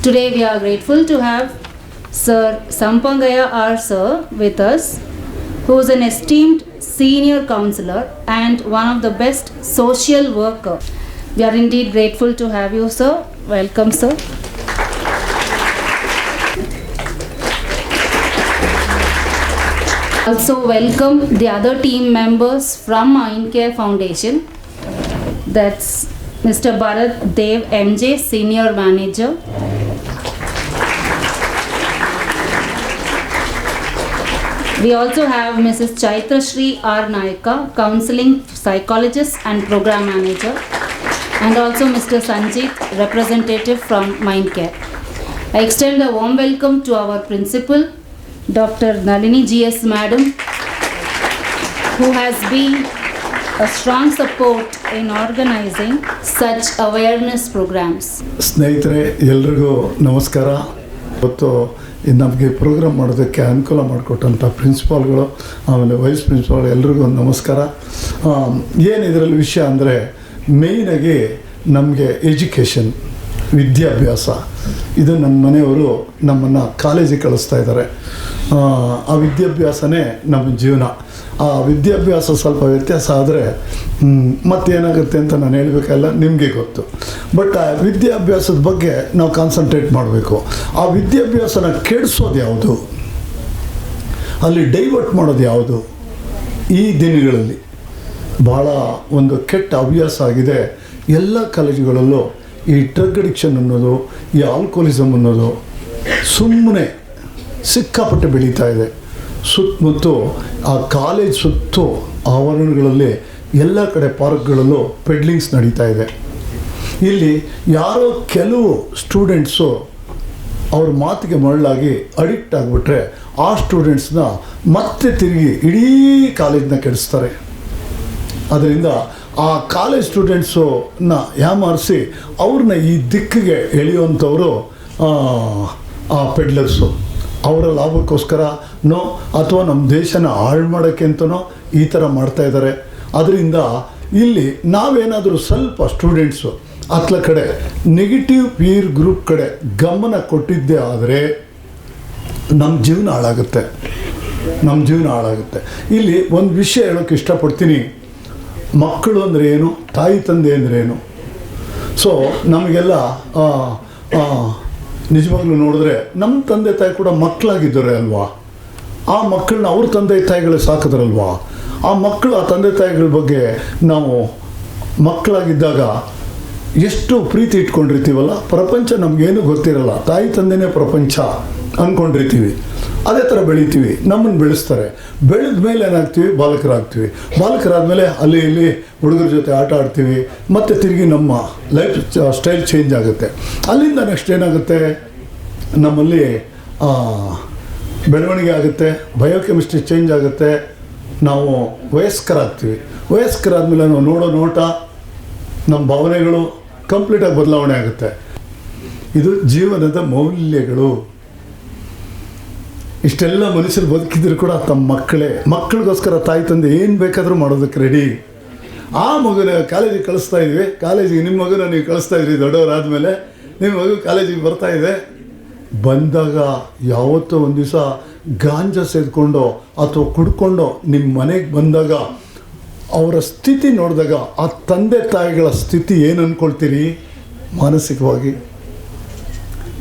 Today we are grateful to have Sir Sampangaya R. Sir with us, who is an esteemed senior counselor and one of the best social worker. We are indeed grateful to have you, sir. Welcome, sir. Also welcome the other team members from Mindcare Foundation. That's Mr. Bharat Dev MJ, Senior Manager. We also have Mrs. Chaitra Shri R. Naika, Counseling Psychologist and Program Manager, and also Mr. Sanjeet, representative from Mindcare. I extend a warm welcome to our principal, Dr. Nalini GS Madam, who has been a strong support in organizing such awareness programs. ಸ್ನೇಹಿತರೆ ಎಲ್ಲರಿಗೂ ನಮಸ್ಕಾರ. ಇವತ್ತು ನಮಗೆ program ಮಾಡೋದಕ್ಕೆ ಅನುಕೂಲ ಮಾಡಿಕೊಟ್ಟಂಥ ಪ್ರಿನ್ಸಿಪಾಲ್ಗಳು, ಆಮೇಲೆ wise principal ಎಲ್ರಿಗೂ ಒಂದು ನಮಸ್ಕಾರ. ಏನು ಇದರಲ್ಲಿ ವಿಷಯ ಅಂದರೆ ಮೇಯ್ನಾಗಿ ನಮಗೆ ಎಜುಕೇಷನ್, ವಿದ್ಯಾಭ್ಯಾಸ, ಇದು ನನ್ನ ಮನೆಯವರು ನಮ್ಮನ್ನು ಕಾಲೇಜಿಗೆ ಕಳಿಸ್ತಾ ಇದ್ದಾರೆ. ಆ ವಿದ್ಯಾಭ್ಯಾಸನೇ ನಮ್ಮ ಜೀವನ. ಆ ವಿದ್ಯಾಭ್ಯಾಸ ಸ್ವಲ್ಪ ವ್ಯತ್ಯಾಸ ಆದರೆ ಮತ್ತೇನಾಗುತ್ತೆ ಅಂತ ನಾನು ಹೇಳಬೇಕಲ್ಲ, ನಿಮಗೆ ಗೊತ್ತು. ಬಟ್ ಆ ವಿದ್ಯಾಭ್ಯಾಸದ ಬಗ್ಗೆ ನಾವು ಕಾನ್ಸಂಟ್ರೇಟ್ ಮಾಡಬೇಕು. ಆ ವಿದ್ಯಾಭ್ಯಾಸನ ಕೆಡಿಸೋದು ಯಾವುದು, ಅಲ್ಲಿ ಡೈವರ್ಟ್ ಮಾಡೋದು ಯಾವುದು? ಈ ದಿನಗಳಲ್ಲಿ ಭಾಳ ಒಂದು ಕೆಟ್ಟ ಹವ್ಯಾಸ ಆಗಿದೆ ಎಲ್ಲ ಕಾಲೇಜುಗಳಲ್ಲೂ. ಈ ಡ್ರಗ್ ಅಡಿಕ್ಷನ್ ಅನ್ನೋದು, ಈ ಆಲ್ಕೋಲಿಸಮ್ ಅನ್ನೋದು ಸುಮ್ಮನೆ ಸಿಕ್ಕಾಪಟ್ಟೆ ಬೆಳೀತಾ ಇದೆ. ಸುತ್ತಮುತ್ತು ಆ ಕಾಲೇಜ್ ಸುತ್ತು ಆವರಣಗಳಲ್ಲಿ ಎಲ್ಲ ಕಡೆ ಪಾರ್ಕ್ಗಳಲ್ಲೂ ಪೆಡ್ಲಿಂಗ್ಸ್ ನಡೀತಾ ಇದೆ. ಇಲ್ಲಿ ಯಾರೋ ಕೆಲವು ಸ್ಟೂಡೆಂಟ್ಸು ಅವ್ರ ಮಾತಿಗೆ ಮರಳಾಗಿ ಅಡಿಕ್ಟ್ ಆಗಿಬಿಟ್ರೆ ಆ ಸ್ಟೂಡೆಂಟ್ಸ್ನ ಮತ್ತೆ ತಿರುಗಿ ಇಡೀ ಕಾಲೇಜನ್ನ ಕೆಡಿಸ್ತಾರೆ. ಅದರಿಂದ ಆ ಕಾಲೇಜ್ ಸ್ಟೂಡೆಂಟ್ಸನ್ನ ಯಾಮಾರಿಸಿ ಅವ್ರನ್ನ ಈ ದಿಕ್ಕಿಗೆ ಎಳೆಯುವಂಥವರು ಆ ಪೆಡ್ಲರ್ಸು. ಅವರ ಲಾಭಕ್ಕೋಸ್ಕರನೋ ಅಥವಾ ನಮ್ಮ ದೇಶನ ಹಾಳು ಮಾಡೋಕ್ಕೆ ಅಂತನೋ ಈ ಥರ ಮಾಡ್ತಾಯಿದ್ದಾರೆ. ಅದರಿಂದ ಇಲ್ಲಿ ನಾವೇನಾದರೂ ಸ್ವಲ್ಪ ಸ್ಟೂಡೆಂಟ್ಸು ಅತ್ಲ ಕಡೆ ನೆಗೆಟಿವ್ ಪೀರ್ ಗ್ರೂಪ್ ಕಡೆ ಗಮನ ಕೊಟ್ಟಿದ್ದೇ ಆದರೆ ನಮ್ಮ ಜೀವನ ಹಾಳಾಗುತ್ತೆ. ಇಲ್ಲಿ ಒಂದು ವಿಷಯ ಹೇಳೋಕ್ಕೆ ಇಷ್ಟಪಡ್ತೀನಿ. ಮಕ್ಕಳು ಅಂದರೆ ಏನು, ತಾಯಿ ತಂದೆ ಅಂದರೆ ಏನು? ಸೊ ನಮಗೆಲ್ಲ ನಿಜವಾಗ್ಲೂ ನೋಡಿದ್ರೆ ನಮ್ಮ ತಂದೆ ತಾಯಿ ಕೂಡ ಮಕ್ಕಳಾಗಿದ್ದಾರೆ ಅಲ್ವಾ? ಆ ಮಕ್ಕಳನ್ನ ಅವ್ರ ತಂದೆ ತಾಯಿಗಳೇ ಸಾಕಿದ್ರಲ್ವಾ? ಆ ಮಕ್ಕಳು ಆ ತಂದೆ ತಾಯಿಗಳ ಬಗ್ಗೆ ನಾವು ಮಕ್ಕಳಾಗಿದ್ದಾಗ ಎಷ್ಟು ಪ್ರೀತಿ ಇಟ್ಕೊಂಡಿರ್ತೀವಲ್ಲ. ಪ್ರಪಂಚ ನಮಗೇನು ಗೊತ್ತಿರಲ್ಲ, ತಾಯಿ ತಂದೆನೇ ಪ್ರಪಂಚ ಅಂದ್ಕೊಂಡಿರ್ತೀವಿ. ಅದೇ ಥರ ಬೆಳಿತೀವಿ, ನಮ್ಮನ್ನು ಬೆಳೆಸ್ತಾರೆ. ಬೆಳೆದ ಮೇಲೆ ಏನಾಗ್ತೀವಿ? ಬಾಲಕರಾಗ್ತೀವಿ. ಬಾಲಕರಾದಮೇಲೆ ಅಲ್ಲಿ ಇಲ್ಲಿ ಹುಡುಗರ ಜೊತೆ ಆಟ ಆಡ್ತೀವಿ. ಮತ್ತು ತಿರುಗಿ ನಮ್ಮ ಲೈಫ್ ಸ್ಟೈಲ್ ಚೇಂಜ್ ಆಗುತ್ತೆ. ಅಲ್ಲಿಂದ ನೆಕ್ಸ್ಟ್ ಏನಾಗುತ್ತೆ? ನಮ್ಮಲ್ಲಿ ಬೆಳವಣಿಗೆ ಆಗುತ್ತೆ, ಬಯೋಕೆಮಿಸ್ಟ್ರಿ ಚೇಂಜ್ ಆಗುತ್ತೆ. ನಾವು ವಯಸ್ಕರಾಗ್ತೀವಿ. ವಯಸ್ಕರಾದಮೇಲೆ ನಾವು ನೋಡೋ ನೋಟ, ನಮ್ಮ ಭಾವನೆಗಳು ಕಂಪ್ಲೀಟಾಗಿ ಬದಲಾವಣೆ ಆಗುತ್ತೆ. ಇದು ಜೀವನದ ಮೌಲ್ಯಗಳು. ಇಷ್ಟೆಲ್ಲ ಮನುಷ್ಯರು ಬದುಕಿದ್ರು ಕೂಡ ತಮ್ಮ ಮಕ್ಕಳಿಗೋಸ್ಕರ ತಾಯಿ ತಂದೆ ಏನು ಬೇಕಾದರೂ ಮಾಡೋದಕ್ಕೆ ರೆಡಿ. ಆ ಮಗುನ ಕಾಲೇಜಿಗೆ ಕಳಿಸ್ತಾ ಇದ್ವಿ. ಕಾಲೇಜಿಗೆ ನಿಮ್ಮ ಮಗುನ ನೀವು ಕಳಿಸ್ತಾ ಇದ್ರಿ. ದೊಡ್ಡವರಾದಮೇಲೆ ನಿಮ್ಮ ಮಗು ಕಾಲೇಜಿಗೆ ಬರ್ತಾ ಇದೆ. ಬಂದಾಗ ಯಾವತ್ತೋ ಒಂದು ದಿವಸ ಗಾಂಜಾ ಸೇದ್ಕೊಂಡು ಅಥವಾ ಕುಡ್ಕೊಂಡು ನಿಮ್ಮ ಮನೆಗೆ ಬಂದಾಗ ಅವರ ಸ್ಥಿತಿ ನೋಡಿದಾಗ ಆ ತಂದೆ ತಾಯಿಗಳ ಸ್ಥಿತಿ ಏನು ಅಂದ್ಕೊಳ್ತೀರಿ ಮಾನಸಿಕವಾಗಿ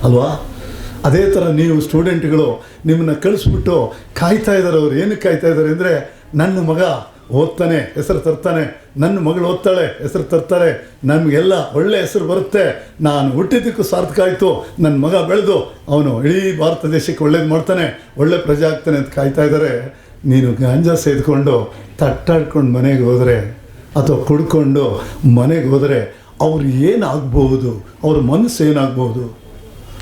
ಅಲ್ವಾ? ಅದೇ ಥರ ನೀವು ಸ್ಟೂಡೆಂಟ್ಗಳು ನಿಮ್ಮನ್ನು ಕಳಿಸ್ಬಿಟ್ಟು ಕಾಯ್ತಾ ಇದ್ದಾರೆ. ಅವ್ರು ಏನಕ್ಕೆ ಕಾಯ್ತಾ ಇದ್ದಾರೆ ಅಂದರೆ, ನನ್ನ ಮಗ ಓದ್ತಾನೆ, ಹೆಸರು ತರ್ತಾನೆ, ನನ್ನ ಮಗಳು ಓದ್ತಾಳೆ, ಹೆಸರು ತರ್ತಾರೆ, ನಮಗೆಲ್ಲ ಒಳ್ಳೆ ಹೆಸರು ಬರುತ್ತೆ, ನಾನು ಹುಟ್ಟಿದ್ದಕ್ಕೂ ಸಾರ್ಥಕ ಆಯಿತು, ನನ್ನ ಮಗ ಬೆಳೆದು ಅವನು ಇಡೀ ಭಾರತ ದೇಶಕ್ಕೆ ಒಳ್ಳೇದು ಮಾಡ್ತಾನೆ, ಒಳ್ಳೆ ಪ್ರಜೆ ಆಗ್ತಾನೆ ಅಂತ ಕಾಯ್ತಾ ಇದ್ದಾರೆ. ನೀನು ಗಾಂಜಾ ಸೇದ್ಕೊಂಡು ತಟ್ಟಾಡ್ಕೊಂಡು ಮನೆಗೆ ಹೋದರೆ ಅಥವಾ ಕುಡ್ಕೊಂಡು ಮನೆಗೆ ಹೋದರೆ ಅವ್ರು ಏನಾಗ್ಬೋದು? ಅವ್ರ ಮನಸ್ಸು ಏನಾಗ್ಬೋದು?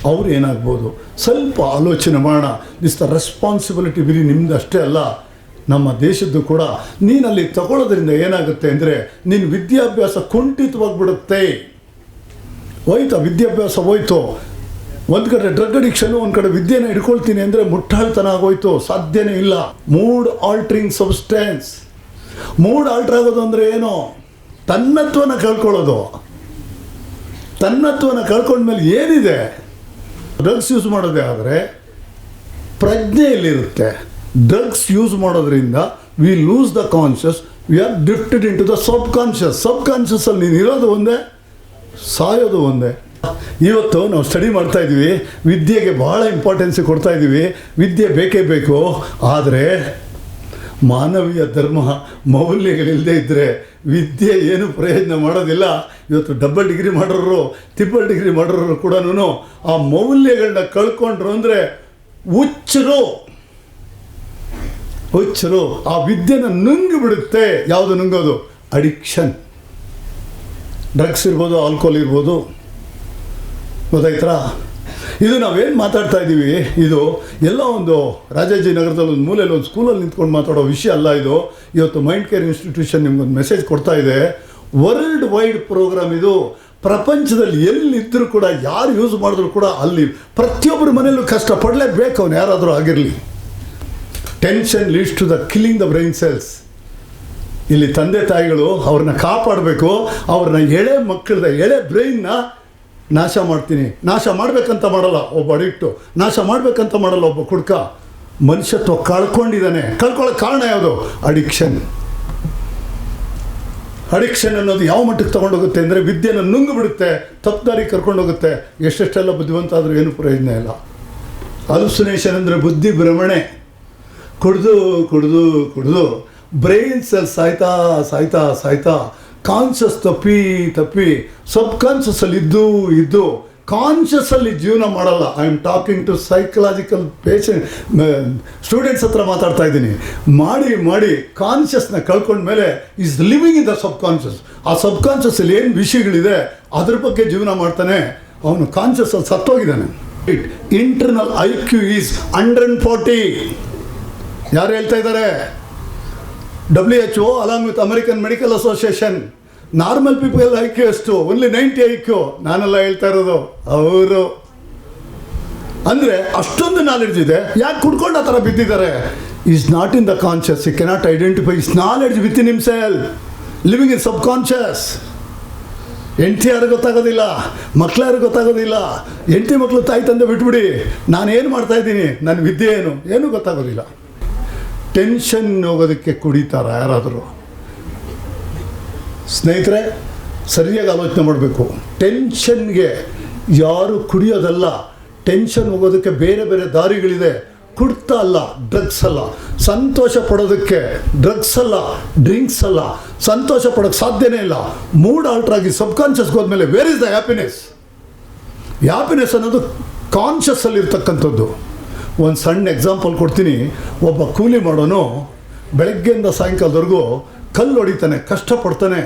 ಅವ್ರು ಏನಾಗ್ಬೋದು? ಸ್ವಲ್ಪ ಆಲೋಚನೆ ಮಾಡೋಣ. ದಿಸ್ ದ ರೆಸ್ಪಾನ್ಸಿಬಿಲಿಟಿ ಬರೀ ನಿಮ್ಮದು ಅಷ್ಟೇ ಅಲ್ಲ, ನಮ್ಮ ದೇಶದ್ದು ಕೂಡ. ನೀನಲ್ಲಿ ತಗೊಳ್ಳೋದ್ರಿಂದ ಏನಾಗುತ್ತೆ ಅಂದರೆ ನಿನ್ನ ವಿದ್ಯಾಭ್ಯಾಸ ಕುಂಠಿತವಾಗಿಬಿಡುತ್ತೆ. ಹೋಯ್ತಾ ವಿದ್ಯಾಭ್ಯಾಸ? ಹೋಯ್ತು. ಒಂದು ಕಡೆ ಡ್ರಗ್ ಅಡಿಕ್ಷನ್ನು, ಒಂದು ಕಡೆ ವಿದ್ಯೆನ ಹಿಡ್ಕೊಳ್ತೀನಿ ಅಂದರೆ ಮುಟ್ಟಾಳ್ತನ ಆಗೋಯ್ತು. ಸಾಧ್ಯನೇ ಇಲ್ಲ. Mood altering substance. Mood alter ಆಗೋದು ಅಂದರೆ ಏನು? ತನ್ನತ್ವನ ಕಳ್ಕೊಳ್ಳೋದು. ತನ್ನತ್ವನ ಕಳ್ಕೊಂಡ್ಮೇಲೆ ಏನಿದೆ? ಡ್ರಗ್ಸ್ ಯೂಸ್ ಮಾಡೋದೇ ಆದರೆ ಪ್ರಜ್ಞೆಯಲ್ಲಿರುತ್ತೆ. ಡ್ರಗ್ಸ್ ಯೂಸ್ ಮಾಡೋದ್ರಿಂದ we lose the conscious, we are drifted into the subconscious. ಸಬ್ ಕಾನ್ಷಿಯಸಲ್ಲಿ ನೀನು ಇರೋದು ಒಂದೇ, ಸಾಯೋದು ಒಂದೇ. ಇವತ್ತು ನಾವು ಸ್ಟಡಿ ಮಾಡ್ತಾ ಇದ್ದೀವಿ, ವಿದ್ಯೆಗೆ ಭಾಳ ಇಂಪಾರ್ಟೆನ್ಸ್ ಕೊಡ್ತಾ ಇದ್ದೀವಿ. ವಿದ್ಯೆ ಬೇಕೇ ಬೇಕು, ಆದರೆ ಮಾನವೀಯ ಧರ್ಮ ಮೌಲ್ಯಗಳಿಲ್ಲದೆ ಇದ್ದರೆ ವಿದ್ಯೆ ಏನು ಪ್ರಯೋಜನ ಮಾಡೋದಿಲ್ಲ. ಇವತ್ತು ಡಬಲ್ ಡಿಗ್ರಿ ಮಾಡೋರು, ಟ್ರಿಪಲ್ ಡಿಗ್ರಿ ಮಾಡೋರು ಕೂಡ ಆ ಮೌಲ್ಯಗಳನ್ನ ಕಳ್ಕೊಂಡ್ರು ಅಂದರೆ ಹುಚ್ಚರು. ಆ ವಿದ್ಯೆನ ನುಂಗಿ ಬಿಡುತ್ತೆ. ಯಾವುದು ನುಂಗೋದು? ಅಡಿಕ್ಷನ್. ಡ್ರಗ್ಸ್ ಇರ್ಬೋದು, ಆಲ್ಕೋಹಾಲ್ ಇರ್ಬೋದು, ಗೊತ್ತಾಯ್ತಾ? ಇದು ನಾವೇನು ಮಾತಾಡ್ತಾ ಇದ್ದೀವಿ, ಇದು ಎಲ್ಲ ಒಂದು ರಾಜಾಜಿ ನಗರದಲ್ಲಿ ಒಂದು ಮೂಲೆಯಲ್ಲಿ ಒಂದು ಸ್ಕೂಲಲ್ಲಿ ನಿಂತ್ಕೊಂಡು ಮಾತಾಡೋ ವಿಷಯ ಅಲ್ಲ ಇದು. ಇವತ್ತು ಮೈಂಡ್ ಕೇರ್ ಇನ್ಸ್ಟಿಟ್ಯೂಷನ್ ನಿಮ್ಗೊಂದು ಮೆಸೇಜ್ ಕೊಡ್ತಾ ಇದೆ. ವರ್ಲ್ಡ್ ವೈಡ್ ಪ್ರೋಗ್ರಾಮ್ ಇದು. ಪ್ರಪಂಚದಲ್ಲಿ ಎಲ್ಲಿದ್ದರೂ ಕೂಡ, ಯಾರು ಯೂಸ್ ಮಾಡಿದ್ರು ಕೂಡ ಅಲ್ಲಿ ಪ್ರತಿಯೊಬ್ಬರ ಮನೆಯಲ್ಲೂ ಕಷ್ಟಪಡಲೇಬೇಕು, ಅವನು ಯಾರಾದರೂ ಆಗಿರಲಿ. Tension leads to the killing the brain cells. ಇಲ್ಲಿ ತಂದೆ ತಾಯಿಗಳು ಅವ್ರನ್ನ ಕಾಪಾಡಬೇಕು. ಅವ್ರನ್ನ ಎಳೆ ಮಕ್ಕಳದ ಎಳೆ ಬ್ರೈನ್ನ ನಾಶ ಮಾಡ್ತೀನಿ. ನಾಶ ಮಾಡಬೇಕಂತ ಮಾಡಲ್ಲ ಒಬ್ಬ ಅಡಿಕ್ಟು, ನಾಶ ಮಾಡಬೇಕಂತ ಮಾಡಲ್ಲ ಒಬ್ಬ ಕುಡ್ಕ. ಮನುಷ್ಯತ್ವ ಕಳ್ಕೊಂಡಿದ್ದಾನೆ. ಕಳ್ಕೊಳ್ಳೋಕೆ ಕಾರಣ ಯಾವುದು? ಅಡಿಕ್ಷನ್. ಅಡಿಕ್ಷನ್ ಅನ್ನೋದು ಯಾವ ಮಟ್ಟಕ್ಕೆ ತೊಗೊಂಡೋಗುತ್ತೆ ಅಂದರೆ ವಿದ್ಯೆನ ನುಂಗು ಬಿಡುತ್ತೆ, ತಪ್ಪು ದಾರಿ ಕರ್ಕೊಂಡೋಗುತ್ತೆ. ಎಷ್ಟೆಷ್ಟೆಲ್ಲ ಬುದ್ಧಿವಂತ ಆದರೂ ಏನು ಪ್ರಯೋಜನ ಇಲ್ಲ. ಅಲುಸಿನೇಷನ್ ಅಂದರೆ ಬುದ್ಧಿ ಭ್ರಮಣೆ. ಕುಡಿದು ಬ್ರೈನ್ ಸೆಲ್ ಸಾಯ್ತಾ ಕಾನ್ಷಿಯಸ್ ತಪ್ಪಿ ಸಬ್ ಕಾನ್ಷಿಯಸ್ಸಲ್ಲಿ ಇದ್ದು ಕಾನ್ಷಿಯಸ್ಸಲ್ಲಿ ಜೀವನ ಮಾಡಲ್ಲ. I am talking to psychological patient students ಹತ್ರ ಮಾತಾಡ್ತಾ ಇದ್ದೀನಿ. ಮಾಡಿ ಕಾನ್ಷಿಯಸ್ನ ಕಳ್ಕೊಂಡ್ಮೇಲೆ is living in the subconscious. ಆ ಸಬ್ ಕಾನ್ಷಿಯಸ್ಸಲ್ಲಿ ಏನು ವಿಷಯಗಳಿದೆ ಅದ್ರ ಬಗ್ಗೆ ಜೀವನ ಮಾಡ್ತಾನೆ. ಅವನು ಕಾನ್ಷಿಯಸ್ಸಲ್ಲಿ ಸತ್ತೋಗಿದ್ದಾನೆ. Internal IQ is 140. ಯಾರು ಹೇಳ್ತಾ ಇದ್ದಾರೆ? WHO along with American Medical Association. Normal people IQ ಎಷ್ಟು? Only 90 IQ. ನಾನೆಲ್ಲ ಹೇಳ್ತಾ ಇರೋದು ಅವರು. ಅಂದರೆ ಅಷ್ಟೊಂದು ನಾಲೆಡ್ಜ್ ಇದೆ. ಯಾಕೆ ಕುಡ್ಕೊಂಡು ಆ ಥರ ಬಿದ್ದಿದ್ದಾರೆ? Is not in the conscious. He cannot identify his knowledge within himself, living in subconscious. ಹೆಂಡತಿ ಯಾರು ಗೊತ್ತಾಗೋದಿಲ್ಲ, ಮಕ್ಳು ಯಾರು ಗೊತ್ತಾಗೋದಿಲ್ಲ. ಹೆಂಡತಿ ಮಕ್ಕಳು ತಾಯಿ ತಂದೆ ಬಿಟ್ಬಿಡಿ, ನಾನೇನು ಮಾಡ್ತಾ ಇದ್ದೀನಿ, ನನ್ನ ವಿದ್ಯೆ ಏನೂ ಗೊತ್ತಾಗೋದಿಲ್ಲ. ಟೆನ್ಷನ್ ಹೋಗೋದಕ್ಕೆ ಕುಡಿತಾರ ಯಾರಾದರೂ? ಸ್ನೇಹಿತರೆ, ಸರಿಯಾಗಿ ಆಲೋಚನೆ ಮಾಡಬೇಕು. ಟೆನ್ಷನ್ಗೆ ಯಾರು ಕುಡಿಯೋದಲ್ಲ. ಟೆನ್ಷನ್ ಹೋಗೋದಕ್ಕೆ ಬೇರೆ ಬೇರೆ ದಾರಿಗಳಿದೆ. ಕುಡ್ತಾ ಅಲ್ಲ, ಡ್ರಗ್ಸ್ ಅಲ್ಲ. ಸಂತೋಷ ಪಡೋದಕ್ಕೆ ಡ್ರಗ್ಸ್ ಅಲ್ಲ, ಡ್ರಿಂಕ್ಸ್ ಅಲ್ಲ. ಸಂತೋಷ ಪಡೋಕ್ಕೆ ಸಾಧ್ಯನೇ ಇಲ್ಲ. ಮೂಡ್ ಆಲ್ಟ್ರ್ ಆಗಿ ಸಬ್ ಕಾನ್ಷಿಯಸ್ಗೆ ಹೋದ್ಮೇಲೆ where is the happiness? Happiness ಅನ್ನೋದು ಕಾನ್ಷಿಯಸ್ಸಲ್ಲಿ ಇರ್ತಕ್ಕಂಥದ್ದು. ಒಂದು ಸಣ್ಣ ಎಕ್ಸಾಂಪಲ್ ಕೊಡ್ತೀನಿ. ಒಬ್ಬ ಕೂಲಿ ಮಾಡೋನು ಬೆಳಗ್ಗೆಯಿಂದ ಸಾಯಂಕಾಲದವರೆಗೂ ಕಲ್ಲು ಹೊಡಿತಾನೆ, ಕಷ್ಟಪಡ್ತಾನೆ,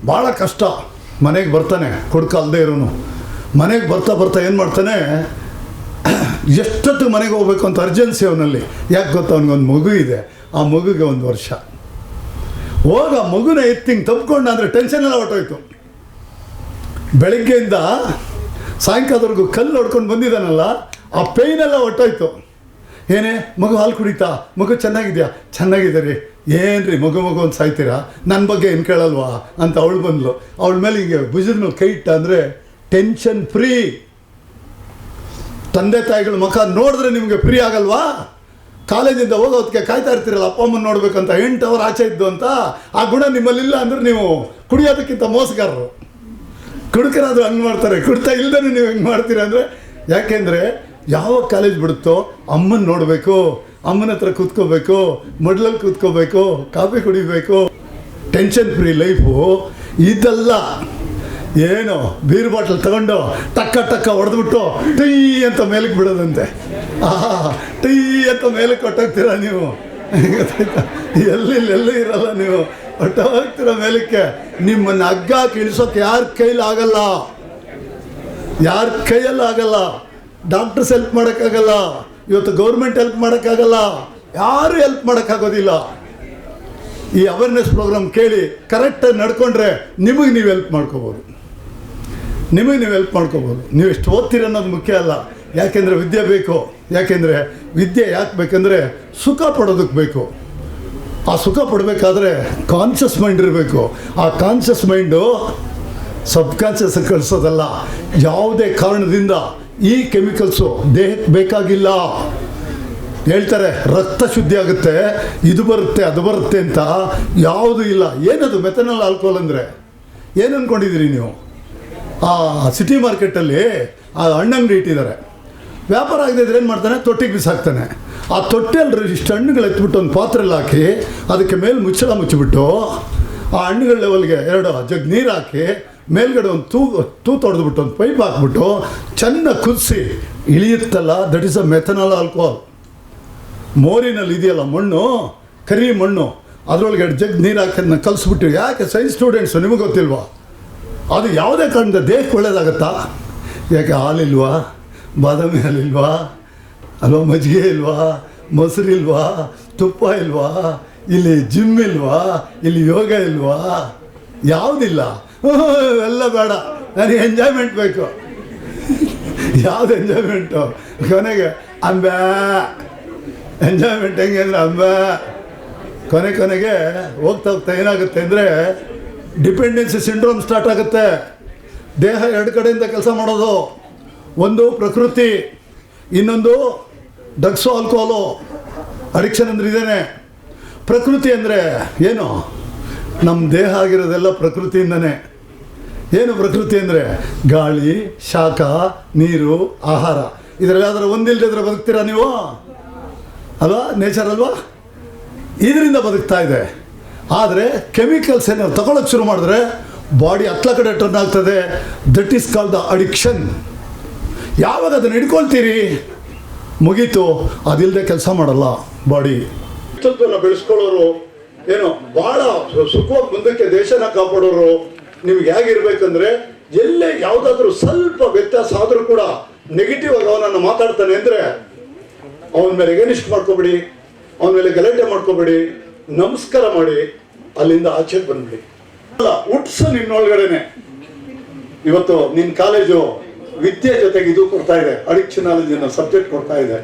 ಭಾಳ ಕಷ್ಟ. ಮನೆಗೆ ಬರ್ತಾನೆ, ಕುಡ್ಕಲ್ದೇ ಇರೋನು. ಮನೆಗೆ ಬರ್ತಾ ಏನು ಮಾಡ್ತಾನೆ, ಎಷ್ಟೊತ್ತು ಮನೆಗೆ ಹೋಗ್ಬೇಕು ಅಂತ ಅರ್ಜೆನ್ಸಿ ಅವನಲ್ಲಿ. ಯಾಕೆ ಗೊತ್ತಾ? ಅವನಿಗೊಂದು ಮಗು ಇದೆ. ಆ ಮಗುಗೆ 1 ವರ್ಷ. ಹೋಗ ಮಗುನ ಎತ್ತಿಂಗ್ ತಪ್ಪಿಕೊಂಡ ಅಂದರೆ ಟೆನ್ಷನ್ ಎಲ್ಲ ಹೊಟ್ಟೋಯ್ತು. ಬೆಳಗ್ಗೆಯಿಂದ ಸಾಯಂಕಾಲದವರೆಗೂ ಕಲ್ಲು ಹೊಡ್ಕೊಂಡು ಬಂದಿದ್ದಾನಲ್ಲ, ಆ ಪೇಯ್ನೆಲ್ಲ ಹೊಟ್ಟೋಯ್ತು. ಏನೇ ಮಗು ಹಾಲು ಕುಡಿತಾ? ಮಗು ಚೆನ್ನಾಗಿದೆಯಾ? ಚೆನ್ನಾಗಿದೆ ರೀ. ಏನು ರೀ ಮಗು ಅಂತ ಸಾಯ್ತೀರಾ? ನನ್ನ ಬಗ್ಗೆ ಏನು ಕೇಳಲ್ವಾ ಅಂತ ಅವಳು ಬಂದ್ಲು. ಅವಳ ಮೇಲೆ ಹಿಂಗೆ ಭುಜದ ಮೇಲೆ ಕೈ ಇಟ್ಟ ಅಂದರೆ ಟೆನ್ಷನ್ ಫ್ರೀ. ತಂದೆ ತಾಯಿಗಳ ಮುಖ ನೋಡಿದ್ರೆ ನಿಮಗೆ ಫ್ರೀ ಆಗಲ್ವಾ? ಕಾಲೇಜಿಂದ ಹೋಗೋದಕ್ಕೆ ಕಾಯ್ತಾ ಇರ್ತೀರಲ್ಲ, ಅಪ್ಪ ಅಮ್ಮನ ನೋಡ್ಬೇಕಂತ. 8 ಅವರ್ ಆಚೆ ಇದ್ದು ಅಂತ. ಆ ಗುಣ ನಿಮ್ಮಲ್ಲಿಲ್ಲ ಅಂದರೆ ನೀವು ಕುಡಿಯೋದಕ್ಕಿಂತ ಮೋಸಗಾರರು. ಕುಡುಕರಾದ್ರು ಹಂಗೆ ಮಾಡ್ತಾರೆ, ಕುಡ್ತಾ ಇಲ್ದೇ ನೀವು ಹೆಂಗೆ ಮಾಡ್ತೀರಾ ಅಂದರೆ, ಯಾಕೆಂದರೆ ಯಾವ ಕಾಲೇಜ್ ಬಿಡುತ್ತೋ ಅಮ್ಮನ ನೋಡಬೇಕು, ಅಮ್ಮನ ಹತ್ರ ಕೂತ್ಕೋಬೇಕು, ಮಡ್ಲಲ್ಲಿ ಕೂತ್ಕೋಬೇಕು, ಕಾಫಿ ಕುಡಿಬೇಕು. ಟೆನ್ಷನ್ ಫ್ರೀ ಲೈಫು ಇದೆಲ್ಲ. ಏನು ಬೀರ್ ಬಾಟಲ್ ತಗೊಂಡು ಟಕ್ಕ ಹೊಡೆದ್ಬಿಟ್ಟು ಟೀ ಅಂತ ಮೇಲಕ್ಕೆ ಬಿಡೋದಂತೆ. ಟೀ ಅಂತ ಮೇಲಕ್ಕೆ ಹೊಟ್ಟೋಗ್ತೀರ ನೀವು. ಎಲ್ಲೂ ಇರಲ್ಲ ನೀವು, ಹೊಟ್ಟೋಗ್ತೀರ ಮೇಲಕ್ಕೆ. ನಿಮ್ಮನ್ನು ಹಗ್ಗ ಇಳಿಸೋಕೆ ಯಾರ ಕೈಲಾಗಲ್ಲ, ಯಾರ ಕೈಯಲ್ಲಾಗಲ್ಲ. ಡಾಕ್ಟರ್ಸ್ ಹೆಲ್ಪ್ ಮಾಡೋಕ್ಕಾಗಲ್ಲ, ಇವತ್ತು ಗೌರ್ಮೆಂಟ್ ಹೆಲ್ಪ್ ಮಾಡೋಕ್ಕಾಗಲ್ಲ, ಯಾರು ಹೆಲ್ಪ್ ಮಾಡೋಕ್ಕಾಗೋದಿಲ್ಲ. ಈ ಅವೇರ್ನೆಸ್ ಪ್ರೋಗ್ರಾಮ್ ಕೇಳಿ ಕರೆಕ್ಟಾಗಿ ನಡ್ಕೊಂಡ್ರೆ ನಿಮಗೆ ನೀವು ಹೆಲ್ಪ್ ಮಾಡ್ಕೋಬೋದು. ನೀವು ಎಷ್ಟು ಓದ್ತೀರ ಅನ್ನೋದು ಮುಖ್ಯ ಅಲ್ಲ. ಯಾಕೆಂದರೆ ವಿದ್ಯೆ ಬೇಕು. ಯಾಕೆಂದರೆ ವಿದ್ಯೆ ಯಾಕೆ ಬೇಕೆಂದರೆ ಸುಖ ಪಡೋದಕ್ಕೆ ಬೇಕು. ಆ ಸುಖ ಪಡಬೇಕಾದ್ರೆ ಕಾನ್ಷಿಯಸ್ ಮೈಂಡ್ ಇರಬೇಕು. ಆ ಕಾನ್ಷಿಯಸ್ ಮೈಂಡು ಸಬ್ ಕಾನ್ಷಿಯಸ್ ಕಳಿಸೋದಲ್ಲ. ಯಾವುದೇ ಕಾರಣದಿಂದ ಈ ಕೆಮಿಕಲ್ಸು ದೇಹಕ್ಕೆ ಬೇಕಾಗಿಲ್ಲ. ಹೇಳ್ತಾರೆ ರಕ್ತ ಶುದ್ಧಿ ಆಗುತ್ತೆ, ಇದು ಬರುತ್ತೆ ಅದು ಬರುತ್ತೆ ಅಂತ. ಯಾವುದೂ ಇಲ್ಲ. ಏನದು ಮೆಥನಾಲ್ ಆಲ್ಕೋಹಾಲ್ ಅಂದರೆ ಏನು ಅಂದ್ಕೊಂಡಿದ್ದೀರಿ ನೀವು? ಆ ಸಿಟಿ ಮಾರ್ಕೆಟಲ್ಲಿ ಆ ಹಣ್ಣಂಗಡಿ ಇಟ್ಟಿದ್ದಾರೆ, ವ್ಯಾಪಾರ ಆಗದಿದ್ರೆ ಏನು ಮಾಡ್ತಾನೆ, ತೊಟ್ಟಿಗೆ ಬಿಸಾಕ್ತಾನೆ. ಆ ತೊಟ್ಟೆಯಲ್ಲಿ ಇಷ್ಟು ಹಣ್ಣುಗಳು ಎತ್ಬಿಟ್ಟು ಒಂದು ಪಾತ್ರೆಯಲ್ಲಿ ಹಾಕಿ ಅದಕ್ಕೆ ಮೇಲೆ ಮುಚ್ಚಳ ಮುಚ್ಚಿಬಿಟ್ಟು ಆ ಹಣ್ಣುಗಳ ಲೆವೆಲ್ಗೆ 2 ಜಗ್ ನೀರು ಹಾಕಿ ಮೇಲ್ಗಡೆ ಒಂದು ತೂ ತೊಡೆದ್ಬಿಟ್ಟು ಒಂದು ಪೈಪ್ ಹಾಕ್ಬಿಟ್ಟು ಚೆನ್ನಾಗಿ ಕುದಿಸಿ ಇಳಿಯುತ್ತಲ್ಲ, that is a methanol alcohol. ಮೋರಿನಲ್ಲಿ ಇದೆಯಲ್ಲ ಮಣ್ಣು, ಕರಿ ಮಣ್ಣು, ಅದರೊಳಗೆ 2 ಜಗ್ ನೀರು ಹಾಕಿ ಅದನ್ನ ಕಲಿಸ್ಬಿಟ್ಟು. ಯಾಕೆ ಸೈನ್ಸ್ ಸ್ಟೂಡೆಂಟ್ಸು ನಿಮಗೆ ಗೊತ್ತಿಲ್ವಾ? ಅದು ಯಾವುದೇ ಕಾರಣದ ದೇಹಕ್ಕೆ ಒಳ್ಳೇದಾಗತ್ತಾ? ಯಾಕೆ ಹಾಲಿಲ್ವಾ, ಬಾದಾಮಿ ಹಾಲಿಲ್ವಾ, ಅಲ್ವಾ, ಮಜ್ಜಿಗೆ ಇಲ್ವಾ, ಮೊಸರು ಇಲ್ವಾ, ತುಪ್ಪ ಇಲ್ವಾ, ಇಲ್ಲಿ ಜಿಮ್ ಇಲ್ವಾ, ಇಲ್ಲಿ ಯೋಗ ಇಲ್ವಾ? ಯಾವುದಿಲ್ಲ. ಎಲ್ಲ ಬೇಡ, ನನಗೆ ಎಂಜಾಯ್ಮೆಂಟ್ ಬೇಕು. ಯಾವುದು ಎಂಜಾಯ್ಮೆಂಟು? ಕೊನೆಗೆ ಅಂಬೆ ಎಂಜಾಯ್ಮೆಂಟ್ ಹೆಂಗೆ ಅಂದರೆ ಅಂಬೆ ಕೊನೆಗೆ ಹೋಗ್ತಾ ಏನಾಗುತ್ತೆ ಅಂದರೆ ಡಿಪೆಂಡೆನ್ಸಿ ಸಿಂಡ್ರೋಮ್ ಸ್ಟಾರ್ಟ್ ಆಗುತ್ತೆ. ದೇಹ 2 ಕಡೆಯಿಂದ ಕೆಲಸ ಮಾಡೋದು. ಒಂದು ಪ್ರಕೃತಿ, ಇನ್ನೊಂದು ಡ್ರಗ್ಸು ಆಲ್ಕೋಹಾಲು. ಅಡಿಕ್ಷನ್ ಅಂದರೆ ಇದೇನೆ. ಪ್ರಕೃತಿ ಅಂದರೆ ಏನು? ನಮ್ಮ ದೇಹ ಆಗಿರೋದೆಲ್ಲ ಪ್ರಕೃತಿಯಿಂದನೇ. ಏನು ಪ್ರಕೃತಿ ಅಂದರೆ? ಗಾಳಿ, ಶಾಖ, ನೀರು, ಆಹಾರ. ಇದರಲ್ಲಾದರೂ ಒಂದಿಲ್ಲದಿದ್ರೆ ಬದುಕ್ತೀರಾ ನೀವು? ಅಲ್ವಾ? ನೇಚರ್ ಅಲ್ವಾ? ಇದರಿಂದ ಬದುಕ್ತಾ ಇದೆ. ಆದರೆ ಕೆಮಿಕಲ್ಸ್ ಏನಾದ್ರು ತಗೊಳ್ಳೋಕೆ ಶುರು ಮಾಡಿದ್ರೆ ಬಾಡಿ ಹತ್ತಲ ಕಡೆ ಟರ್ನ್ ಆಗ್ತದೆ. That is called the addiction. ಯಾವಾಗ ಅದನ್ನು ಹಿಡ್ಕೊಳ್ತೀರಿ ಮುಗೀತು, ಅದಿಲ್ಲದೆ ಕೆಲಸ ಮಾಡಲ್ಲ ಬಾಡಿ. ವ್ಯಕ್ತಿತ್ವನ ಬೆಳೆಸ್ಕೊಳ್ಳೋರು, ಏನೋ ಭಾಳ ಸುಖವಾಗಿ ಮುಂದಕ್ಕೆ ದೇಶನ ಕಾಪಾಡೋರು ನಿಮ್ಗೆ ಹೇಗಿರ್ಬೇಕಂದ್ರೆ, ಎಲ್ಲೇ ಯಾವುದಾದ್ರೂ ಸ್ವಲ್ಪ ವ್ಯತ್ಯಾಸ ಆದರೂ ಕೂಡ ನೆಗೆಟಿವ್ ಆಗಿ ಅವನನ್ನು ಮಾತಾಡ್ತಾನೆ ಅಂದರೆ ಅವನ ಮೇಲೆ ಎಗನಿಸ್ಟ್ ಮಾಡ್ಕೊಬೇಡಿ, ಅವನ ಮೇಲೆ ಗಲಾಟೆ ಮಾಡ್ಕೊಬೇಡಿ, ನಮಸ್ಕಾರ ಮಾಡಿ ಅಲ್ಲಿಂದ ಆಚೆಗೆ ಬಂದ್ಬಿಡಿ. ಅಲ್ಲ, ಹುಟ್ಸು ನಿನ್ನೊಳಗಡೆನೆ. ಇವತ್ತು ನಿನ್ನ ಕಾಲೇಜು ವಿದ್ಯೆ ಜೊತೆಗೆ ಇದು ಕೊಡ್ತಾ ಇದೆ, ಅಡಿಕ್ಷನಾಲಜಿ ಅನ್ನೋ ಸಬ್ಜೆಕ್ಟ್ ಕೊಡ್ತಾ ಇದೆ.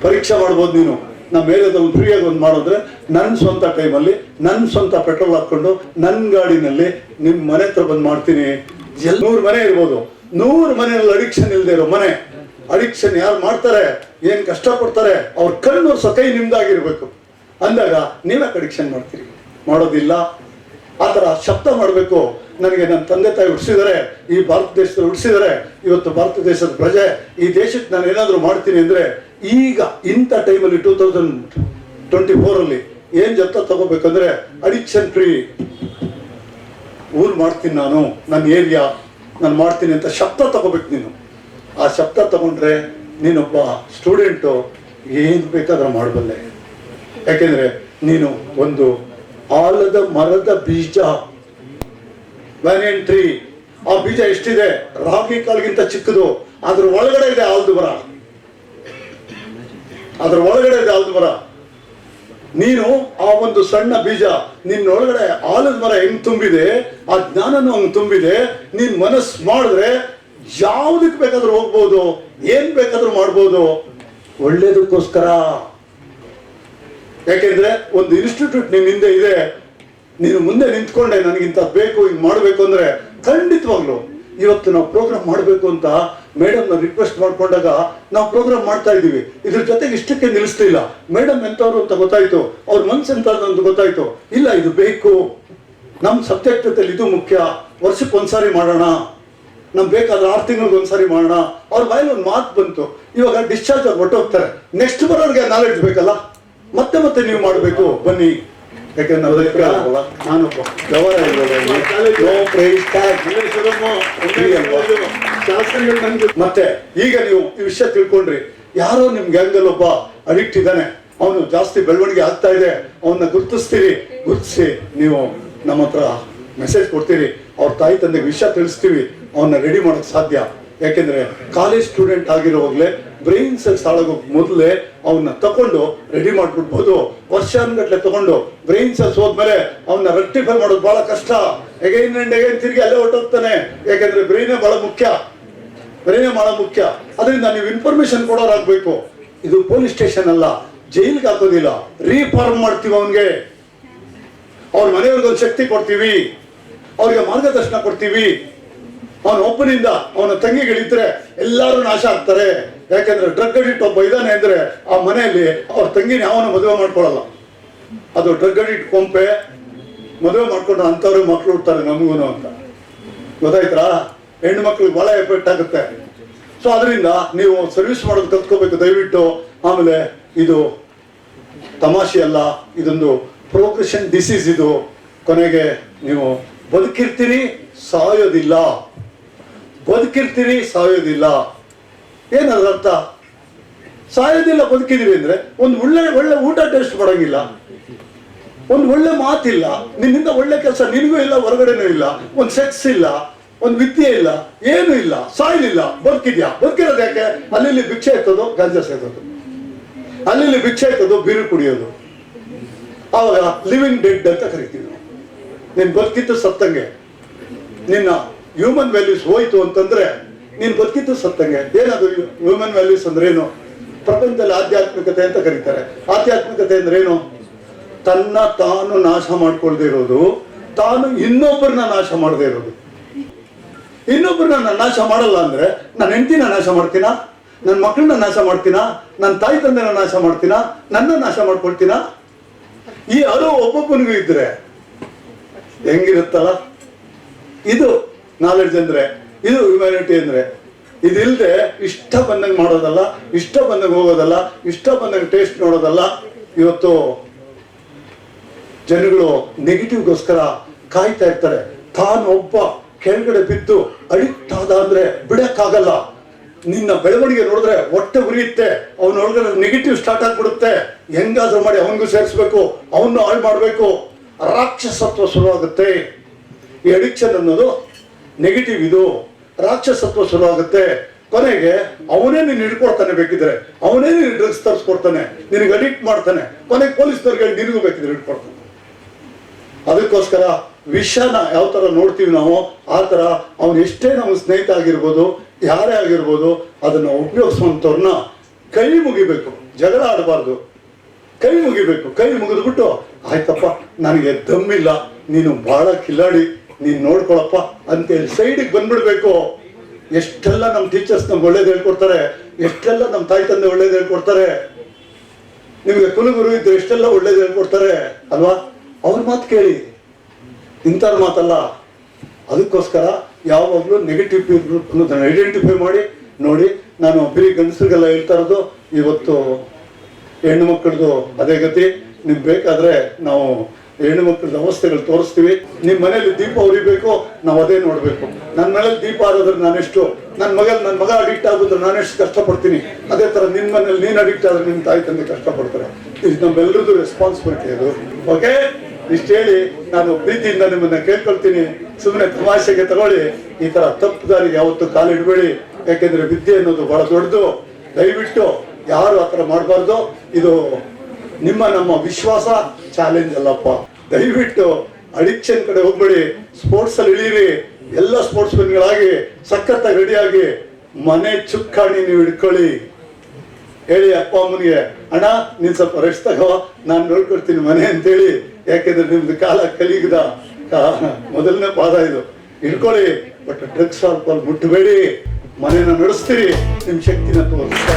ಪರೀಕ್ಷೆ ಮಾಡ್ಬೋದು ನೀನು. ನಮ್ಮ ಏರಿಯಾದಲ್ಲಿ ಫ್ರೀಯಾಗಿ ಒಂದು ಮಾಡಿದ್ರೆ ನನ್ನ ಸ್ವಂತ ಟೈಮಲ್ಲಿ ನನ್ನ ಸ್ವಂತ ಪೆಟ್ರೋಲ್ ಹಾಕ್ಕೊಂಡು ನನ್ನ ಗಾಡಿನಲ್ಲಿ ನಿಮ್ಮ ಮನೆ ಹತ್ರ ಬಂದು ಮಾಡ್ತೀನಿ. 100 ಮನೆ ಇರ್ಬೋದು, 100 ಮನೆಯಲ್ಲಿ ಅಡಿಕ್ಷನ್ ಇಲ್ಲದೆ ಇರೋ ಮನೆ. ಅಡಿಕ್ಷನ್ ಯಾರು ಮಾಡ್ತಾರೆ, ಏನು ಕಷ್ಟಪಡ್ತಾರೆ, ಅವ್ರ ಕಣ್ಣು ಕೈ ನಿಮ್ದಾಗಿರ್ಬೇಕು. ಅಂದಾಗ ನೀವೇ ಅಡಿಕ್ಷನ್ ಮಾಡ್ತೀರಿ? ಮಾಡೋದಿಲ್ಲ. ಆ ಥರ ಶಬ್ದ ಮಾಡಬೇಕು. ನನಗೆ ನನ್ನ ತಂದೆ ತಾಯಿ ಹುಟ್ಟಿಸಿದರೆ, ಈ ಭಾರತ ದೇಶದಲ್ಲಿ ಹುಟ್ಟಿಸಿದರೆ, ಇವತ್ತು ಭಾರತ ದೇಶದ ಪ್ರಜೆ, ಈ ದೇಶಕ್ಕೆ ನಾನು ಏನಾದರೂ ಮಾಡ್ತೀನಿ ಅಂದರೆ ಈಗ ಇಂಥ ಟೈಮಲ್ಲಿ 2024 ಏನು ಜೊತೆ ತಗೋಬೇಕಂದ್ರೆ ಅಡಿಕ್ಷನ್ ಫ್ರೀ ಊರು ಮಾಡ್ತೀನಿ ನಾನು, ನನ್ನ ಏರಿಯಾ ನಾನು ಮಾಡ್ತೀನಿ ಅಂತ ಶಬ್ದ ತಗೋಬೇಕು ನೀನು. ಆ ಶಬ್ದ ತಗೊಂಡ್ರೆ ನೀನೊಬ್ಬ ಸ್ಟೂಡೆಂಟು ಏನು ಬೇಕಾದ್ರೂ ಮಾಡಬಲ್ಲೆ. ಯಾಕೆಂದರೆ ನೀನು ಒಂದು ಆಲದ ಮರದ ಬೀಜ, ಬ್ಯಾನಿಯನ್ ಟ್ರೀ. ಆ ಬೀಜ ಎಷ್ಟಿದೆ? ರಾಗಿ ಕಾಳಿಗಿಂತ ಚಿಕ್ಕದು. ಅದ್ರ ಒಳಗಡೆ ಇದೆ ಆಲದ ಮರ. ಅದ್ರ ಒಳಗಡೆ ಇದೆ ಆಲದ ಮರ. ನೀನು ಆ ಒಂದು ಸಣ್ಣ ಬೀಜ, ನಿನ್ನೊಳಗಡೆ ಆಲದ ಮರ ಹೆಂಗ್ ತುಂಬಿದೆ, ಆ ಜ್ಞಾನನೂ ಹಂಗ್ ತುಂಬಿದೆ. ನೀನ್ ಮನಸ್ಸು ಮಾಡಿದ್ರೆ ಯಾವುದಕ್ಕೆ ಬೇಕಾದ್ರೂ ಹೋಗ್ಬೋದು, ಏನ್ ಬೇಕಾದ್ರೂ ಮಾಡ್ಬೋದು, ಒಳ್ಳೇದಕ್ಕೋಸ್ಕರ. ಯಾಕೆಂದ್ರೆ ಒಂದು ಇನ್ಸ್ಟಿಟ್ಯೂಟ್ ನಿನ್ನ ಹಿಂದೆ ಇದೆ. ನೀನು ಮುಂದೆ ನಿಂತ್ಕೊಂಡೆ ನನಗಿಂತ ಬೇಕು, ಹಿಂಗೆ ಮಾಡಬೇಕು ಅಂದ್ರೆ ಖಂಡಿತವಾಗ್ಲು ಇವತ್ತು ನಾವು ಪ್ರೋಗ್ರಾಮ್ ಮಾಡಬೇಕು ಅಂತ ಮೇಡಮ್ನ ರಿಕ್ವೆಸ್ಟ್ ಮಾಡ್ಕೊಂಡಾಗ ನಾವು ಪ್ರೋಗ್ರಾಮ್ ಮಾಡ್ತಾ ಇದ್ದೀವಿ. ಇದ್ರ ಜೊತೆಗೆ ಇಷ್ಟಕ್ಕೆ ನಿಲ್ಲಿಸ್ಲಿಲ್ಲ. ಮೇಡಮ್ ಎಂಥವ್ರು ಅಂತ ಗೊತ್ತಾಯ್ತು, ಅವ್ರ ಮನ್ಸು ಎಂಥದ್ದು ಅಂತ ಗೊತ್ತಾಯ್ತು. ಇಲ್ಲ, ಇದು ಬೇಕು, ನಮ್ಮ ಸಬ್ಜೆಕ್ಟ್ ಜೊತೆಲಿ ಇದು ಮುಖ್ಯ, ವರ್ಷಕ್ಕೆ ಒಂದ್ಸಾರಿ ಮಾಡೋಣ, ನಮ್ಗೆ ಬೇಕಾದ್ರೆ 6 ತಿಂಗಳಿಗೆ ಒಂದ್ಸಾರಿ ಮಾಡೋಣ. ಅವ್ರ ಬಾಯಲ್ಲಿ ಒಂದು ಮಾತು ಬಂತು. ಇವಾಗ ಡಿಸ್ಚಾರ್ಜ್ ಆಗಿ ಹೊರಟೋಗ್ತಾರೆ. ನೆಕ್ಸ್ಟ್ ಬರೋರಿಗೆ ನಾಲೆಡ್ಜ್ ಬೇಕಲ್ಲ, ಮತ್ತೆ ನೀವು ಮಾಡಬೇಕು. ಬನ್ನಿ. ಯಾಕೆಂದ್ರೆ ನಾನೊಬ್ಬ ವ್ಯವಹಾರ ಮತ್ತೆ ಈಗ ನೀವು ಈ ವಿಷಯ ತಿಳ್ಕೊಂಡ್ರಿ. ಯಾರೋ ನಿಮ್ ಗ್ಯಾಂಗಲ್ಲಿ ಒಬ್ಬ ಅಡಿಕ್ಟ್ ಇದ್ದಾನೆ, ಅವನು ಜಾಸ್ತಿ ಬೆಳವಣಿಗೆ ಆಗ್ತಾ ಇದೆ, ಅವನ್ನ ಗುರುತಿಸ್ತೀರಿ. ಗುರುತಿಸಿ ನೀವು ನಮ್ಮ ಹತ್ರ ಮೆಸೇಜ್ ಕೊಡ್ತೀರಿ. ಅವ್ರ ತಾಯಿ ತಂದೆಗೆ ವಿಷಯ ತಿಳಿಸ್ತೀವಿ. ಅವನ್ನ ರೆಡಿ ಮಾಡೋಕ್ಕೆ ಸಾಧ್ಯ. ಯಾಕೆಂದ್ರೆ ಕಾಲೇಜ್ ಸ್ಟೂಡೆಂಟ್ ಆಗಿರೋವಾಗಲೇ ಬ್ರೈನ್ ಸೆಲ್ಸ್ ಹಾಳಾಗೋಕ್ ಮೊದಲೇ ಅವನ್ನ ತಗೊಂಡು ರೆಡಿ ಮಾಡ್ಬಿಡ್ಬೋದು. ವರ್ಷಾನ್ಗಟ್ಲೆ ತಗೊಂಡು ಬ್ರೈನ್ ಸೆಲ್ಸ್ ಹೋದ್ಮೇಲೆ ಅವನ್ನ ರೆಕ್ಟಿಫೈ ಮಾಡೋದು ಬಹಳ ಕಷ್ಟ. ಎಗೈನ್ ಅಂಡ್ ಎಗೈನ್ ತಿರುಗಿ ಅಲ್ಲೇ ಹೊರಟೋಗ್ತಾನೆ. ಯಾಕೆಂದ್ರೆ ಬ್ರೈನೇ ಬಹಳ ಮುಖ್ಯ. ಅದರಿಂದ ನೀವು ಇನ್ಫಾರ್ಮೇಶನ್ ಕೊಡೋರಾಗಬೇಕು. ಇದು ಪೊಲೀಸ್ ಸ್ಟೇಷನ್ ಅಲ್ಲ, ಜೈಲ್ಗೆ ಹಾಕೋದಿಲ್ಲ, ರೀಫಾರ್ಮ್ ಮಾಡ್ತೀವಿ. ಅವನ್ಗೆ ಅವ್ರ ಮನೆಯವ್ರಿಗೊಂದು ಶಕ್ತಿ ಕೊಡ್ತೀವಿ, ಅವ್ರಿಗೆ ಮಾರ್ಗದರ್ಶನ ಕೊಡ್ತೀವಿ. ಅವನ ಒಬ್ಬನಿಂದ ಅವನ ತಂಗಿಗಳಿದ್ರೆ ಎಲ್ಲರೂ ನಾಶ ಆಗ್ತಾರೆ. ಯಾಕೆಂದ್ರೆ ಡ್ರಗ್ ಅಡಿಕ್ಟ್ ಒಬ್ಬ ಇದ್ದಾನೆ ಅಂದ್ರೆ ಆ ಮನೆಯಲ್ಲಿ ಅವ್ರ ತಂಗಿನ ಅವನ ಮದುವೆ ಮಾಡ್ಕೊಳ್ಳಲ್ಲ. ಅದು ಡ್ರಗ್ ಅಡಿಕ್ಟ್ ಕೊಂಪೆ. ಮದುವೆ ಮಾಡ್ಕೊಂಡು ಅಂಥವ್ರಿಗೆ ಮಕ್ಳು ಹುಡ್ತಾರೆ ನಮಗೂ ಅಂತ. ಗೊತ್ತಾಯ್ತಾ? ಹೆಣ್ಣು ಮಕ್ಳಿಗೆ ಬಹಳ ಎಫೆಕ್ಟ್ ಆಗುತ್ತೆ. ಸೊ ಅದರಿಂದ ನೀವು ಸರ್ವಿಸ್ ಮಾಡೋದು ಕಲ್ತ್ಕೋಬೇಕು ದಯವಿಟ್ಟು. ಆಮೇಲೆ ಇದು ತಮಾಷೆ ಅಲ್ಲ, ಇದೊಂದು ಪ್ರೋಗ್ರೆಷನ್ ಡಿಸೀಸ್. ಇದು ಕೊನೆಗೆ ನೀವು ಬದುಕಿರ್ತೀರಿ, ಸಾಯೋದಿಲ್ಲ. ಬದುಕಿರ್ತೀರಿ, ಸಾಯೋದಿಲ್ಲ. ಏನದ ಅರ್ಥ? ಸಾಯೋದಿಲ್ಲ, ಬದುಕಿದೀವಿ ಅಂದ್ರೆ ಒಂದು ಒಳ್ಳೆ ಊಟ ಟೇಸ್ಟ್ ಮಾಡಂಗಿಲ್ಲ, ಒಂದು ಒಳ್ಳೆ ಮಾತಿಲ್ಲ, ನಿನ್ನಿಂದ ಒಳ್ಳೆ ಕೆಲಸ ನಿನಗೂ ಇಲ್ಲ, ಹೊರಗಡೆನೂ ಇಲ್ಲ, ಒಂದು ಸೆಕ್ಸ್ ಇಲ್ಲ, ಒಂದು ವಿದ್ಯೆ ಇಲ್ಲ, ಏನು ಇಲ್ಲ, ಸಾಯ್ಲಿಲ್ಲ, ಬದುಕಿದ್ಯಾ. ಬದುಕಿರೋದು ಯಾಕೆ? ಅಲ್ಲಿ ಭಿಕ್ಷೆ ಎತ್ತೋದು, ಗಾಂಜಾ ಸೇದೋದು, ಅಲ್ಲಿ ಭಿಕ್ಷೆ ಎತ್ತೋದು, ಬೀರು ಕುಡಿಯೋದು. ಆವಾಗ ಲಿವಿಂಗ್ ಡೆಡ್ ಅಂತ ಕರಿತೀವಿ ನಾವು. ನೀನ್ ಬದುಕಿದ್ದು ಸತ್ತಂಗೆ. ನಿನ್ನ ಹ್ಯೂಮನ್ ವ್ಯಾಲ್ಯೂಸ್ ಹೋಯ್ತು ಅಂತಂದ್ರೆ ನೀನ್ ಬದುಕಿದ್ದು ಸತ್ತಂಗೆ. ಏನದು ಹ್ಯೂಮನ್ ವ್ಯಾಲ್ಯೂಸ್ ಅಂದ್ರೆ ಏನು? ಪ್ರಪಂಚದಲ್ಲಿ ಆಧ್ಯಾತ್ಮಿಕತೆ ಅಂತ ಕರೀತಾರೆ. ಆಧ್ಯಾತ್ಮಿಕತೆ ಅಂದ್ರೆ ಏನು? ತನ್ನ ತಾನು ನಾಶ ಮಾಡ್ಕೊಳ್ದೇ ಇರೋದು, ತಾನು ಇನ್ನೊಬ್ಬರನ್ನ ನಾಶ ಮಾಡದೇ ಇರೋದು. ಇನ್ನೊಬ್ಬರನ್ನ ನಾಶ ಮಾಡಲ್ಲ ಅಂದ್ರೆ ನನ್ನ ಹೆಂಡತಿನ ನಾಶ ಮಾಡ್ತೀನಾ, ನನ್ನ ಮಕ್ಕಳನ್ನ ನಾಶ ಮಾಡ್ತೀನಾ, ನನ್ನ ತಾಯಿ ತಂದೆನ ನಾಶ ಮಾಡ್ತೀನಾ, ನನ್ನ ನಾಶ ಮಾಡ್ಕೊಳ್ತೀನಾ? ಈ ಅರಿವು ಒಬ್ಬೊಬ್ಬನಿಗೂ ಇದ್ರೆ ಹೆಂಗಿರುತ್ತಲ್ಲ. ಇದು ನಾಲೆಡ್ಜ್ ಅಂದ್ರೆ, ಇದು ಹ್ಯುಮ್ಯಾನಿಟಿ ಅಂದ್ರೆ. ಇದಿಲ್ಲದೆ ಇಷ್ಟ ಬಂದಂಗೆ ಮಾಡೋದಲ್ಲ, ಇಷ್ಟ ಬಂದಂಗೆ ಹೋಗೋದಲ್ಲ, ಇಷ್ಟ ಬಂದಂಗೆ ಟೇಸ್ಟ್ ನೋಡೋದಲ್ಲ. ಇವತ್ತು ಜನಗಳು ನೆಗೆಟಿವ್ಗೋಸ್ಕರ ಕಾಯ್ತಾ ಇರ್ತಾರೆ. ತಾನು ಒಬ್ಬ ಕೆಳಗಡೆ ಬಿದ್ದು ಅಡಿಕ್ಟ್ ಆದ ಅಂದ್ರೆ ಬಿಡಕ್ಕಾಗಲ್ಲ. ನಿನ್ನ ಬೆಳವಣಿಗೆ ನೋಡಿದ್ರೆ ಹೊಟ್ಟೆ ಉರಿಯುತ್ತೆ. ಅವನೊಳಗಡೆ ನೆಗೆಟಿವ್ ಸ್ಟಾರ್ಟ್ ಆಗ್ಬಿಡುತ್ತೆ. ಹೆಂಗಾದ್ರೂ ಮಾಡಿ ಅವನಿಗೂ ಸೇರಿಸ್ಬೇಕು, ಅವನು ಹಾಳು ಮಾಡಬೇಕು, ರಾಕ್ಷಸತ್ವ ಶುರುವಾಗುತ್ತೆ. ಈ ಅಡಿಕ್ಷನ್ ಅನ್ನೋದು ನೆಗೆಟಿವ್, ಇದು ರಾಕ್ಷಸತ್ವ ಶುರುವಾಗುತ್ತೆ. ಕೊನೆಗೆ ಅವನೇ ನೀನು ಹಿಡ್ಕೊಡ್ತಾನೆ, ಬೇಕಿದ್ರೆ ಅವನೇ ನೀನು ಡ್ರಗ್ಸ್ ತರಿಸ್ಕೊಡ್ತಾನೆ, ನಿನಗೆ ಅಡಿಕ್ಟ್ ಮಾಡ್ತಾನೆ. ಕೊನೆಗೆ ಪೊಲೀಸ್ನವ್ರಿಗೆ ನಿನಗೂ ಬೇಕಿದ್ರೆ ಹಿಡ್ಕೊಡ್ತಾನೆ. ಅದಕ್ಕೋಸ್ಕರ ವಿಷನ ಯಾವ ತರ ನೋಡ್ತೀವಿ ನಾವು, ಆ ತರ ಅವನು ಎಷ್ಟೇ ನಮ್ಮ ಸ್ನೇಹಿತ ಆಗಿರ್ಬೋದು, ಯಾರೇ ಆಗಿರ್ಬೋದು, ಅದನ್ನ ಉಪಯೋಗಿಸುವಂಥವ್ರನ್ನ ಕೈ ಮುಗಿಬೇಕು. ಜಗಳ ಆಡಬಾರ್ದು, ಕೈ ಮುಗಿಬೇಕು. ಕೈ ಮುಗಿದ್ಬಿಟ್ಟು ಆಯ್ತಪ್ಪ ನನಗೆ ದಮ್ಮಿಲ್ಲ, ನೀನು ಬಹಳ ಕಿಲಾಡಿ, ನೀನು ನೋಡ್ಕೊಳಪ್ಪ ಅಂತೇಳಿ ಸೈಡಿಗೆ ಬಂದ್ಬಿಡ್ಬೇಕು. ಎಷ್ಟೆಲ್ಲ ನಮ್ಮ ಟೀಚರ್ಸ್ ನಮ್ಗೆ ಒಳ್ಳೇದು ಹೇಳ್ಕೊಡ್ತಾರೆ, ಎಷ್ಟೆಲ್ಲ ನಮ್ಮ ತಾಯಿ ತಂದೆ ಒಳ್ಳೇದು ಹೇಳ್ಕೊಡ್ತಾರೆ. ನಿಮಗೆ ಕುಲಗುರು ಇದ್ರೆ ಎಷ್ಟೆಲ್ಲ ಒಳ್ಳೇದು ಹೇಳ್ಕೊಡ್ತಾರೆ ಅಲ್ವಾ? ಅವ್ರ ಮಾತು ಕೇಳಿ, ಇಂಥವ್ರ ಮಾತಲ್ಲ. ಅದಕ್ಕೋಸ್ಕರ ಯಾವಾಗಲೂ ನೆಗೆಟಿವ್ ಗ್ರೂಪ್ ಅನ್ನೋದನ್ನು ಐಡೆಂಟಿಫೈ ಮಾಡಿ ನೋಡಿ. ನಾನು ಬರೀ ಗಂಡಸರಿಗೆಲ್ಲ ಹೇಳ್ತಾ ಇರೋದು, ಇವತ್ತು ಹೆಣ್ಣು ಮಕ್ಕಳದು ಅದೇ ಗತಿ. ನಿಮ್ಗೆ ಬೇಕಾದ್ರೆ ನಾವು ಹೆಣ್ಣು ಮಕ್ಕಳದ ಅವಸ್ಥೆಗಳು ತೋರಿಸ್ತೀವಿ. ನಿಮ್ಮ ಮನೇಲಿ ದೀಪ ಉರಿಬೇಕು, ನಾವು ಅದೇ ನೋಡಬೇಕು. ನನ್ನ ಮನೇಲಿ ದೀಪ ಆರೋದ್ರೆ ನಾನೆಷ್ಟು, ನನ್ನ ಮಗ ಅಡಿಕ್ಟ್ ಆಗೋದ್ರೆ ನಾನೆಷ್ಟು ಕಷ್ಟಪಡ್ತೀನಿ, ಅದೇ ಥರ ನಿನ್ನ ಮನೇಲಿ ನೀನು ಅಡಿಕ್ಟ್ ಆದ್ರೆ ನಿಮ್ಮ ತಾಯಿ ತಂದೆ ಕಷ್ಟಪಡ್ತಾರೆ. ಇದು ನಮ್ಮೆಲ್ಲರದ್ದು ರೆಸ್ಪಾನ್ಸಿಬಿಲಿಟಿ ಅದು. ಓಕೆ, ಇಷ್ಟು ಹೇಳಿ ನಾನು ಪ್ರೀತಿಯಿಂದ ನಿಮ್ಮನ್ನ ಕೇಳ್ಕೊಳ್ತೀನಿ. ಸುಮ್ಮನೆ ತಮಾಷೆಗೆ ತಗೊಳ್ಳಿ, ಈ ತರ ತಪ್ಪು ದಾರಿಗೆ ಯಾವತ್ತು ಕಾಲಿಡಬೇಡಿ. ಯಾಕೆಂದ್ರೆ ವಿದ್ಯೆ ಅನ್ನೋದು ಬಹಳ ದೊಡ್ಡದು. ದಯವಿಟ್ಟು ಯಾರು ಆತರ ಮಾಡಬಾರ್ದು. ಇದು ನಮ್ಮ ವಿಶ್ವಾಸ, ಚಾಲೆಂಜ್ ಅಲ್ಲಪ್ಪ. ದಯವಿಟ್ಟು ಅಡಿಕ್ಷನ್ ಕಡೆ ಹೋಗ್ಬೇಡಿ. ಸ್ಪೋರ್ಟ್ಸ್ ಅಲ್ಲಿ ಇಳೀರಿ. ಎಲ್ಲ ಸ್ಪೋರ್ಟ್ಸ್ ಮೆನ್ಗಳಾಗಿ ಸಖತ್ತಾಗಿ ರೆಡಿಯಾಗಿ ಮನೆ ಚುಕ್ಕಾಣಿ ನೀವು ಹಿಡ್ಕೊಳ್ಳಿ. ಹೇಳಿ ಅಪ್ಪ ಅಮ್ಮನಿಗೆ, ಅಣ್ಣ ನೀನ್ ಸ್ವಲ್ಪ ರೆಸ್ಟ್ ತಗೋ, ನಾನು ನೋಡ್ಕೊಳ್ತೀನಿ ಮನೆ ಅಂತೇಳಿ. ಯಾಕೆಂದ್ರೆ ನಿಮ್ದು ಕಾಲ ಕಲಿಗದ ಮೊದಲನೇ ಪಾದ ಇದು. ಹಿಡ್ಕೊಳ್ಳಿ. ಬಟ್ ಡ್ರಗ್ಸ್ ಆಲ್ಕೋಹಾಲ್ ಮುಟ್ಟಬೇಡಿ. ಮನೆಯನ್ನ ನಡೆಸ್ತೀರಿ, ನಿಮ್ ಶಕ್ತಿನ ತೋರಿಸ್ತಾ